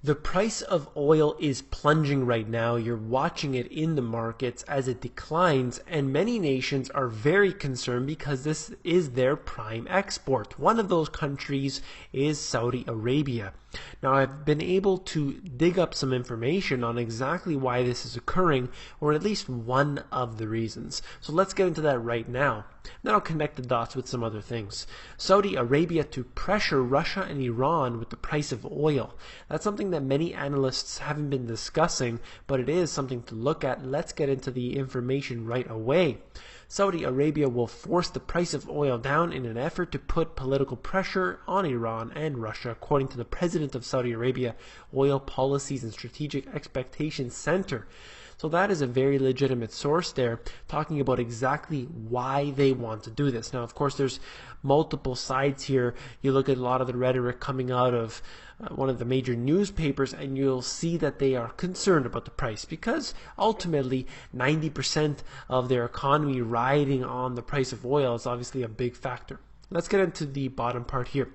The price of oil is plunging right now. You're watching it in the markets as it declines, and many nations are very concerned because this is their prime export. One of those countries is Saudi Arabia. Now, I've been able to dig up some information on exactly why this is occurring, or at least one of the reasons. So let's get into that right now. Then I'll connect the dots with some other things. Saudi Arabia to pressure Russia and Iran with the price of oil. That's something that many analysts haven't been discussing, but it is something to look at. Let's get into the information right away. Saudi Arabia will force the price of oil down in an effort to put political pressure on Iran and Russia, according to the president of Saudi Arabia Oil Policies and Strategic Expectations Center. So that is a very legitimate source there, talking about exactly why they want to do this. Now, of course, there's multiple sides here. You look at a lot of the rhetoric coming out of one of the major newspapers, and you'll see that they are concerned about the price because ultimately 90% of their economy riding on the price of oil is obviously a big factor. Let's get into the bottom part here.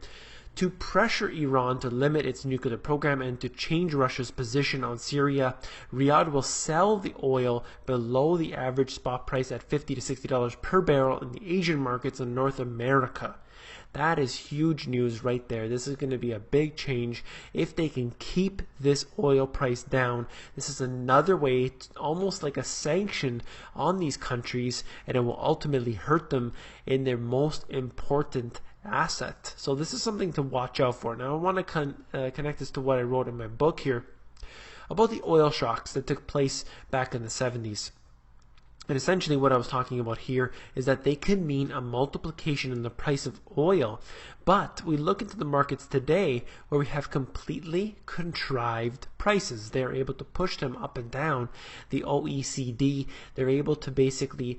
To pressure Iran to limit its nuclear program and to change Russia's position on Syria, Riyadh will sell the oil below the average spot price at $50 to $60 per barrel in the Asian markets in North America. That is huge news right there. This is going to be a big change if they can keep this oil price down. This is another way, almost like a sanction on these countries, and it will ultimately hurt them in their most important asset. So this is something to watch out for. Now I want to connect this to what I wrote in my book here about the oil shocks that took place back in the 70s. And essentially what I was talking about here is that they could mean a multiplication in the price of oil. But we look into the markets today where we have completely contrived prices. They're able to push them up and down. The OECD, they're able to basically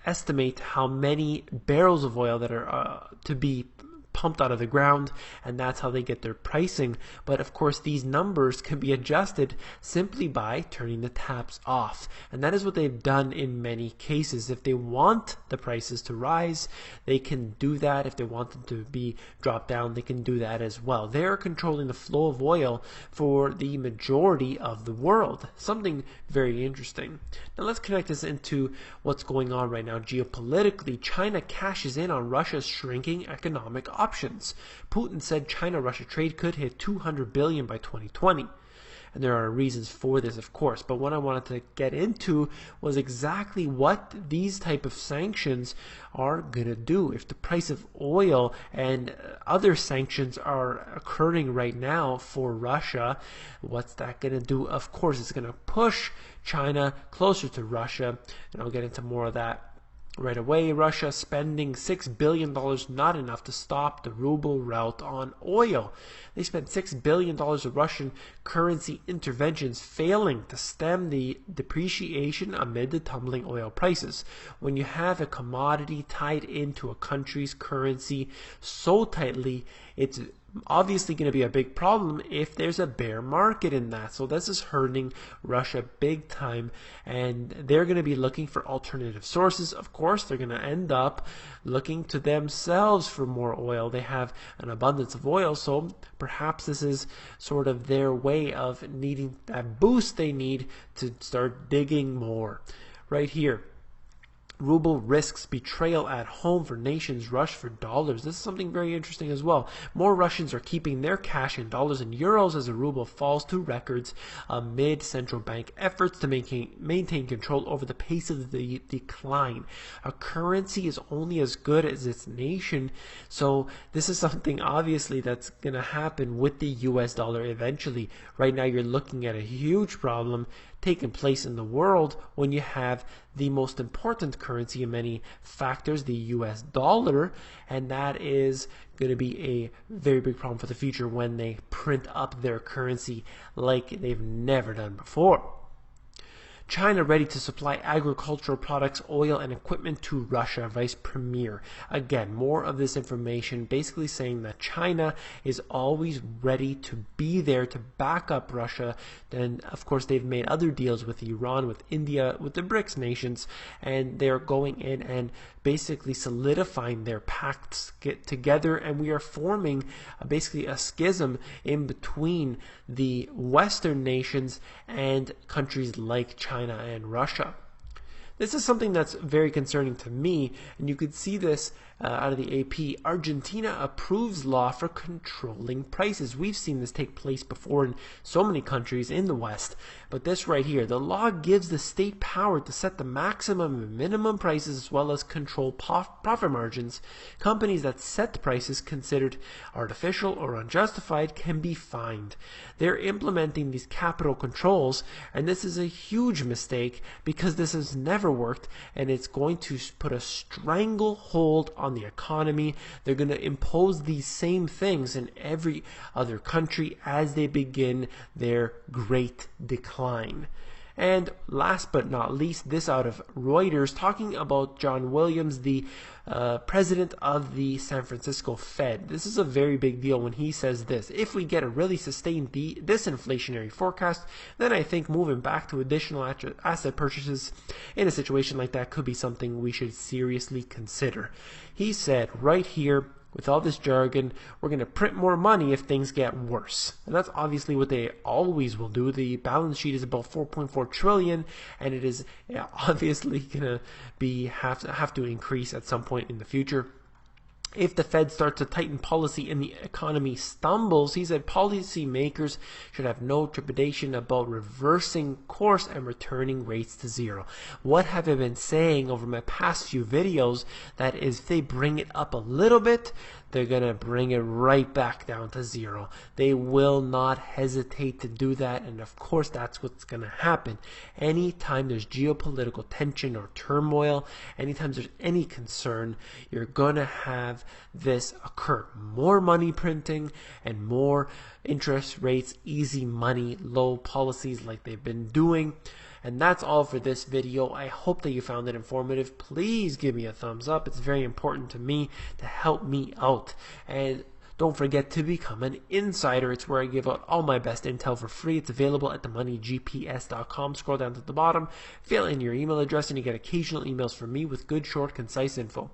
estimate how many barrels of oil that are to be pumped out of the ground, and that's how they get their pricing. But of course these numbers can be adjusted simply by turning the taps off, and that is what they've done in many cases. If they want the prices to rise, they can do that. If they want them to be dropped down, they can do that as well. They're controlling the flow of oil for the majority of the world. Something very interesting. Now let's connect this into what's going on right now geopolitically. China cashes in on Russia's shrinking economic options. Putin said China-Russia trade could hit $200 billion by 2020. And there are reasons for this, of course. But what I wanted to get into was exactly what these type of sanctions are going to do. If the price of oil and other sanctions are occurring right now for Russia, what's that going to do? Of course, it's going to push China closer to Russia. And I'll get into more of that right away. Russia spending $6 billion, not enough to stop the ruble rout on oil. They spent $6 billion of Russian currency interventions, failing to stem the depreciation amid the tumbling oil prices. When you have a commodity tied into a country's currency so tightly, it's obviously going to be a big problem if there's a bear market in that. So this is hurting Russia big time, and they're going to be looking for alternative sources. Of course, they're going to end up looking to themselves for more oil. They have an abundance of oil, so perhaps this is sort of their way of needing that boost they need to start digging more. Right here, ruble risks betrayal at home for nations rush for dollars. This is something very interesting as well. More Russians are keeping their cash in dollars and euros as the ruble falls to records amid central bank efforts to maintain control over the pace of the decline. A currency is only as good as its nation, so this is something obviously that's going to happen with the US dollar eventually. Right now you're looking at a huge problem taking place in the world when you have the most important currency in many factors, the US dollar, and that is going to be a very big problem for the future when they print up their currency like they've never done before. China ready to supply agricultural products, oil, and equipment to Russia, Vice Premier. Again, more of this information basically saying that China is always ready to be there to back up Russia. Then, of course, they've made other deals with Iran, with India, with the BRICS nations, and they're going in and basically solidifying their pacts get together, and we are forming basically a schism in between the Western nations and countries like China and Russia. This is something that's very concerning to me, and you could see this out of the AP. Argentina approves law for controlling prices. We've seen this take place before in so many countries in the West, but this right here, the law gives the state power to set the maximum and minimum prices as well as control profit margins. Companies that set the prices considered artificial or unjustified can be fined. They're implementing these capital controls, and this is a huge mistake because this has never worked, and it's going to put a stranglehold on the economy. They're going to impose these same things in every other country as they begin their great decline. And last but not least, this out of Reuters, talking about John Williams, the president of the San Francisco Fed. This is a very big deal when he says this: if we get a really sustained disinflationary forecast, then I think moving back to additional asset purchases in a situation like that could be something we should seriously consider. He said right here, with all this jargon, we're going to print more money if things get worse. And that's obviously what they always will do. The balance sheet is about 4.4 trillion, and it is obviously going to be have to increase at some point in the future. If the Fed starts to tighten policy and the economy stumbles, he said policymakers should have no trepidation about reversing course and returning rates to zero. What have I been saying over my past few videos? That is, if they bring it up a little bit, they're going to bring it right back down to zero. They will not hesitate to do that, and of course that's what's going to happen. Anytime there's geopolitical tension or turmoil, anytime there's any concern, you're going to have this occur. More money printing and more interest rates, easy money, low policies like they've been doing. And that's all for this video. I hope that you found it informative. Please give me a thumbs up. It's very important to me to help me out. And don't forget to become an insider. It's where I give out all my best intel for free. It's available at themoneygps.com. Scroll down to the bottom, fill in your email address, and you get occasional emails from me with good, short, concise info.